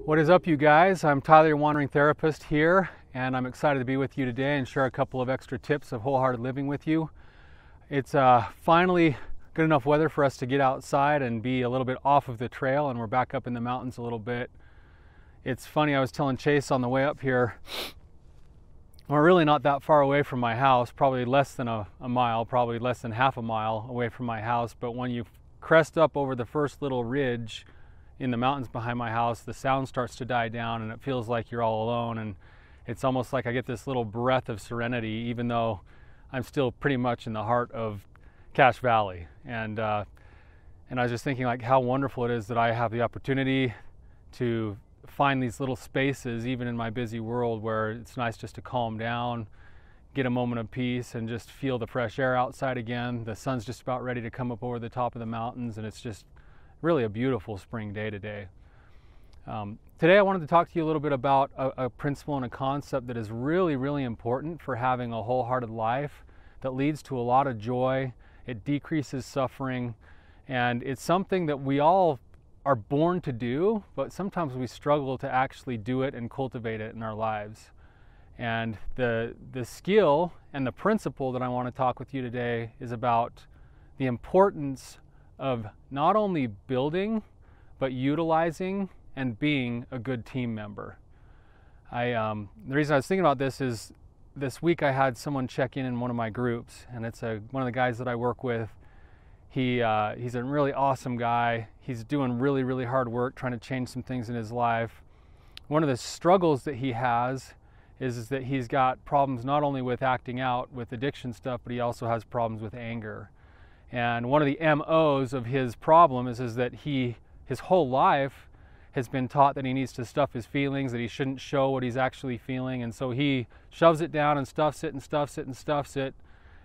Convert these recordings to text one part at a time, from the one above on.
What is up, you guys? I'm Tyler, your wandering therapist here, and I'm excited to be with you today and share a couple of extra tips of wholehearted living with you. It's finally good enough weather for us to get outside and be a little bit off of the trail, and we're back up in the mountains a little bit. It's funny, I was telling Chase on the way up here, we're really not that far away from my house, probably less than a mile, probably less than half a mile away from my house, but when you crest up over the first little ridge in the mountains behind my house, the sound starts to die down and it feels like you're all alone, and it's almost like I get this little breath of serenity, even though I'm still pretty much in the heart of Cache Valley. And I was just thinking like how wonderful it is that I have the opportunity to find these little spaces, even in my busy world, where it's nice just to calm down, get a moment of peace, and just feel the fresh air outside again. The sun's just about ready to come up over the top of the mountains, and it's just really a beautiful spring day today. Today I wanted to talk to you a little bit about a principle and a concept that is really, really important for having a wholehearted life, that leads to a lot of joy. It decreases suffering, and it's something that we all are born to do, but sometimes we struggle to actually do it and cultivate it in our lives. And the skill and the principle that I want to talk with you today is about the importance of not only building, but utilizing and being a good team member. The reason I was thinking about this is this week I had someone check in one of my groups, and it's one of the guys that I work with. He's a really awesome guy. He's doing really, really hard work trying to change some things in his life. One of the struggles that he has is that he's got problems not only with acting out with addiction stuff, but he also has problems with anger. And one of the MOs of his problem is that his whole life has been taught that he needs to stuff his feelings, that he shouldn't show what he's actually feeling, and so he shoves it down and stuffs it and stuffs it and stuffs it,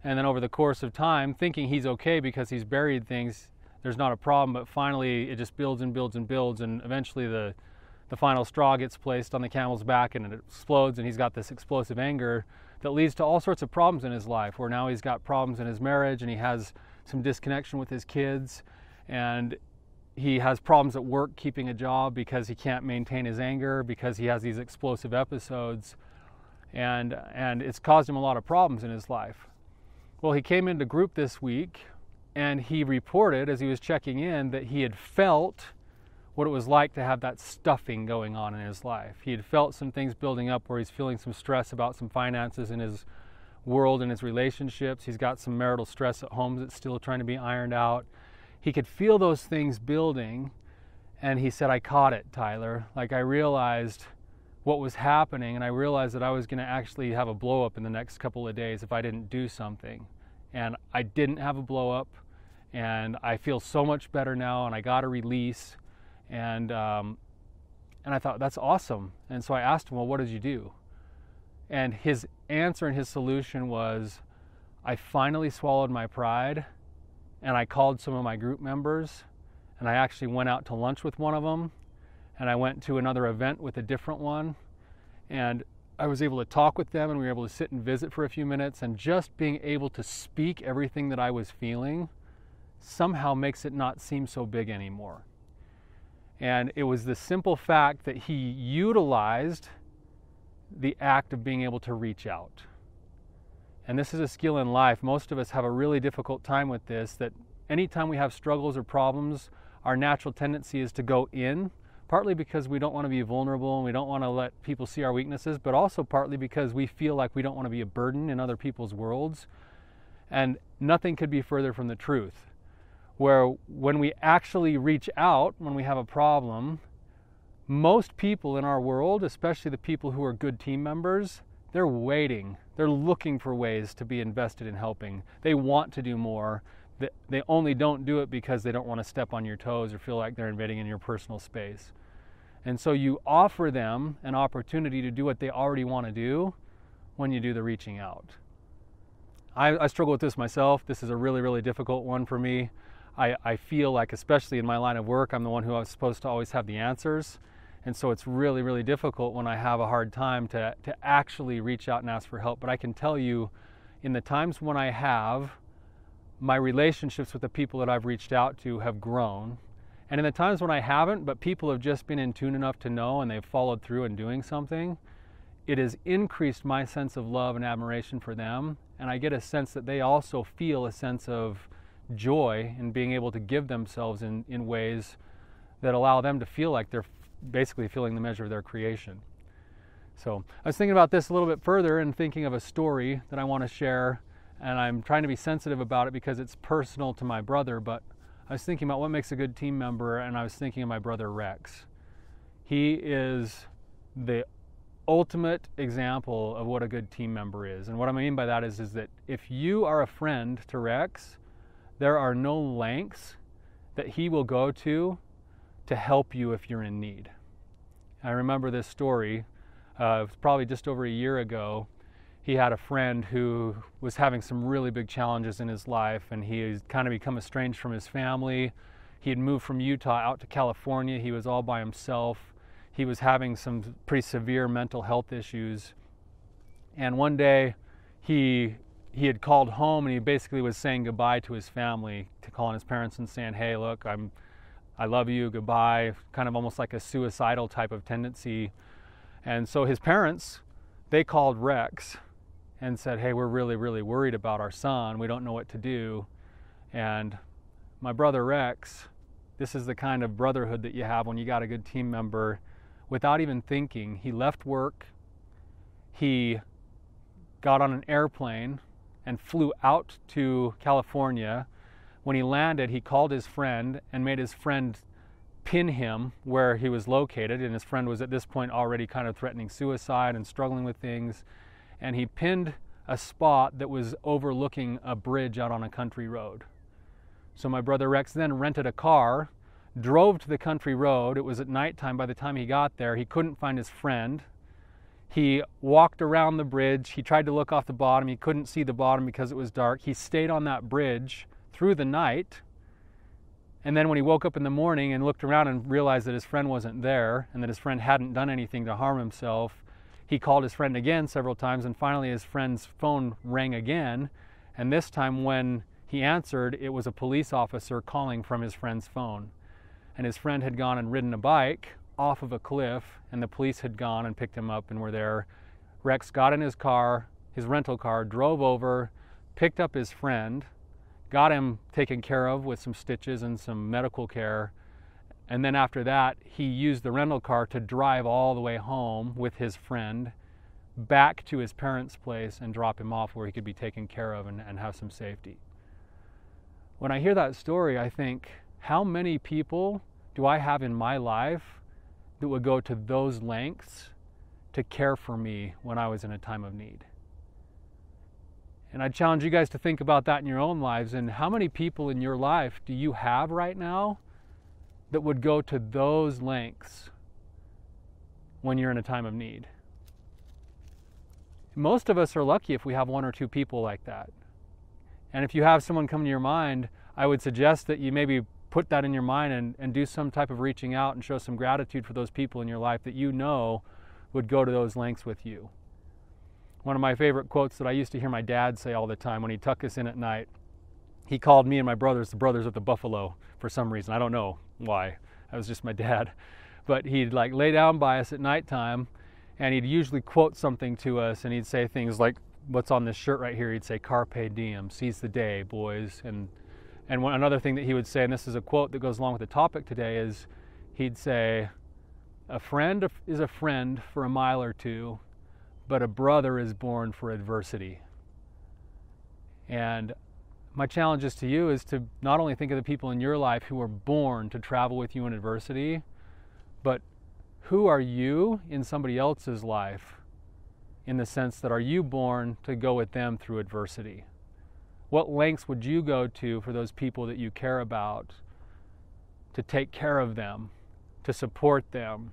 and then over the course of time, thinking he's okay because he's buried things, there's not a problem, but finally it just builds and builds and builds, and eventually the final straw gets placed on the camel's back and it explodes, and he's got this explosive anger that leads to all sorts of problems in his life, where now he's got problems in his marriage, and he has some disconnection with his kids, and he has problems at work keeping a job because he can't maintain his anger, because he has these explosive episodes, and it's caused him a lot of problems in his life. Well, he came into group this week, and he reported as he was checking in that he had felt what it was like to have that stuffing going on in his life. He had felt some things building up where he's feeling some stress about some finances in his world and his relationships. He's got some marital stress at home that's still trying to be ironed out. He could feel those things building, and he said, I caught it, Tyler. Like, I realized what was happening, and I realized that I was going to actually have a blow up in the next couple of days if I didn't do something. And I didn't have a blow up, and I feel so much better now, and I got a release, and I thought, that's awesome. And so I asked him, well, what did you do? And his answer and his solution was, I finally swallowed my pride, and I called some of my group members, and I actually went out to lunch with one of them, and I went to another event with a different one, and I was able to talk with them, and we were able to sit and visit for a few minutes, and just being able to speak everything that I was feeling somehow makes it not seem so big anymore. And it was the simple fact that he utilized the act of being able to reach out. And this is a skill in life. Most of us have a really difficult time with this, that anytime we have struggles or problems, our natural tendency is to go in, partly because we don't want to be vulnerable and we don't want to let people see our weaknesses, but also partly because we feel like we don't want to be a burden in other people's worlds. And nothing could be further from the truth. Where when we actually reach out, when we have a problem, most people in our world, especially the people who are good team members, they're waiting. They're looking for ways to be invested in helping. They want to do more. They only don't do it because they don't want to step on your toes or feel like they're invading in your personal space. And so you offer them an opportunity to do what they already want to do when you do the reaching out. I struggle with this myself. This is a really, really difficult one for me. I feel like, especially in my line of work, I'm the one who is supposed to always have the answers. And so it's really, really difficult when I have a hard time to actually reach out and ask for help. But I can tell you, in the times when I have, my relationships with the people that I've reached out to have grown. And in the times when I haven't, but people have just been in tune enough to know and they've followed through in doing something, it has increased my sense of love and admiration for them. And I get a sense that they also feel a sense of joy in being able to give themselves in ways that allow them to feel like they're basically feeling the measure of their creation. So I was thinking about this a little bit further and thinking of a story that I want to share, and I'm trying to be sensitive about it because it's personal to my brother, but I was thinking about what makes a good team member, and I was thinking of my brother Rex. He is the ultimate example of what a good team member is. And what I mean by that is that if you are a friend to Rex, there are no lengths that he will go to help you if you're in need. I remember this story, it was probably just over a year ago. He had a friend who was having some really big challenges in his life, and he had kind of become estranged from his family. He had moved from Utah out to California. He was all by himself. He was having some pretty severe mental health issues. And one day he had called home, and he basically was saying goodbye to his family, to calling his parents and saying, hey, look, I love you, goodbye, kind of almost like a suicidal type of tendency. And so his parents, they called Rex and said, hey, we're really, really worried about our son. We don't know what to do. And my brother Rex, this is the kind of brotherhood that you have when you got a good team member. Without even thinking, he left work, he got on an airplane and flew out to California. When he landed, he called his friend and made his friend pin him where he was located, and his friend was at this point already kind of threatening suicide and struggling with things. And he pinned a spot that was overlooking a bridge out on a country road. So my brother Rex then rented a car, drove to the country road. It was at nighttime by the time he got there. He couldn't find his friend. He walked around the bridge. He tried to look off the bottom. He couldn't see the bottom because it was dark. He stayed on that bridge through the night. And then when he woke up in the morning and looked around and realized that his friend wasn't there and that his friend hadn't done anything to harm himself, he called his friend again several times, and finally his friend's phone rang again. And this time when he answered, it was a police officer calling from his friend's phone. And his friend had gone and ridden a bike off of a cliff, and the police had gone and picked him up and were there. Rex got in his car, his rental car, drove over, picked up his friend, got him taken care of with some stitches and some medical care. And then after that, he used the rental car to drive all the way home with his friend back to his parents' place and drop him off where he could be taken care of and have some safety. When I hear that story, I think, how many people do I have in my life that would go to those lengths to care for me when I was in a time of need? And I challenge you guys to think about that in your own lives. And how many people in your life do you have right now that would go to those lengths when you're in a time of need? Most of us are lucky if we have one or two people like that. And if you have someone come to your mind, I would suggest that you maybe put that in your mind and do some type of reaching out and show some gratitude for those people in your life that you know would go to those lengths with you. One of my favorite quotes that I used to hear my dad say all the time when he'd tuck us in at night, he called me and my brothers the brothers of the buffalo for some reason. I don't know why. That was just my dad. But he'd like lay down by us at nighttime, and he'd usually quote something to us, and he'd say things like what's on this shirt right here. He'd say, "Carpe diem, seize the day, boys." And another thing that he would say, and this is a quote that goes along with the topic today, is he'd say, "A friend is a friend for a mile or two, but a brother is born for adversity." And my challenge is to you is to not only think of the people in your life who were born to travel with you in adversity, but who are you in somebody else's life, in the sense that are you born to go with them through adversity? What lengths would you go to for those people that you care about, to take care of them, to support them,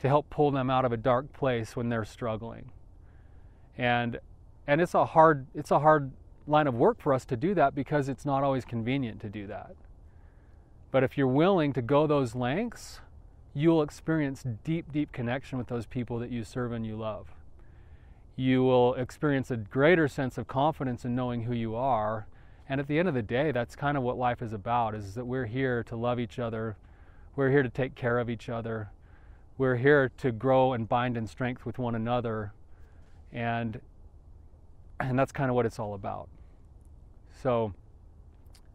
to help pull them out of a dark place when they're struggling? And it's a hard line of work for us to do that because it's not always convenient to do that. But if you're willing to go those lengths, you'll experience deep, deep connection with those people that you serve and you love. You will experience a greater sense of confidence in knowing who you are, And at the end of the day, that's kind of what life is about, is that we're here to love each other. We're here to take care of each other. We're here to grow and bind in strength with one another. And that's kind of what it's all about. So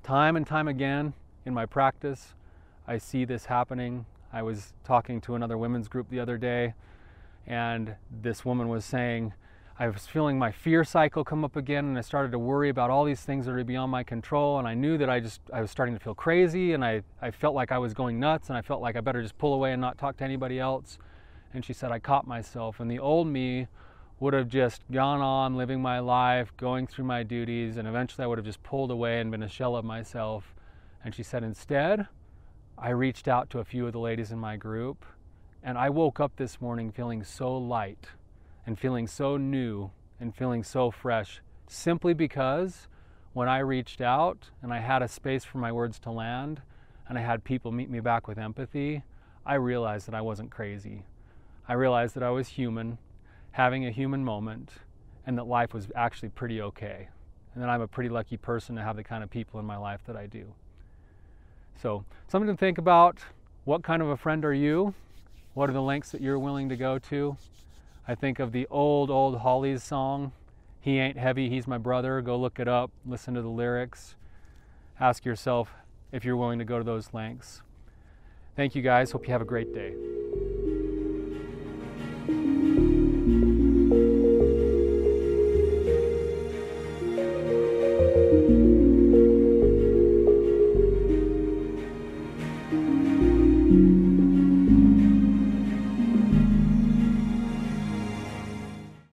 time and time again in my practice, I see this happening. I was talking to another women's group the other day, and this woman was saying, I was feeling my fear cycle come up again, and I started to worry about all these things that are beyond my control, and I knew that I was starting to feel crazy, and I felt like I was going nuts, and I felt like I better just pull away and not talk to anybody else. And she said, I caught myself, and the old me would have just gone on living my life, going through my duties, and eventually I would have just pulled away and been a shell of myself. And she said, instead, I reached out to a few of the ladies in my group, and I woke up this morning feeling so light and feeling so new and feeling so fresh, simply because when I reached out and I had a space for my words to land and I had people meet me back with empathy, I realized that I wasn't crazy. I realized that I was human, having a human moment, and that life was actually pretty okay. And that I'm a pretty lucky person to have the kind of people in my life that I do. So, something to think about. What kind of a friend are you? What are the lengths that you're willing to go to? I think of the old Hollies song, He Ain't Heavy, He's My Brother. Go look it up, listen to the lyrics. Ask yourself if you're willing to go to those lengths. Thank you guys. Hope you have a great day.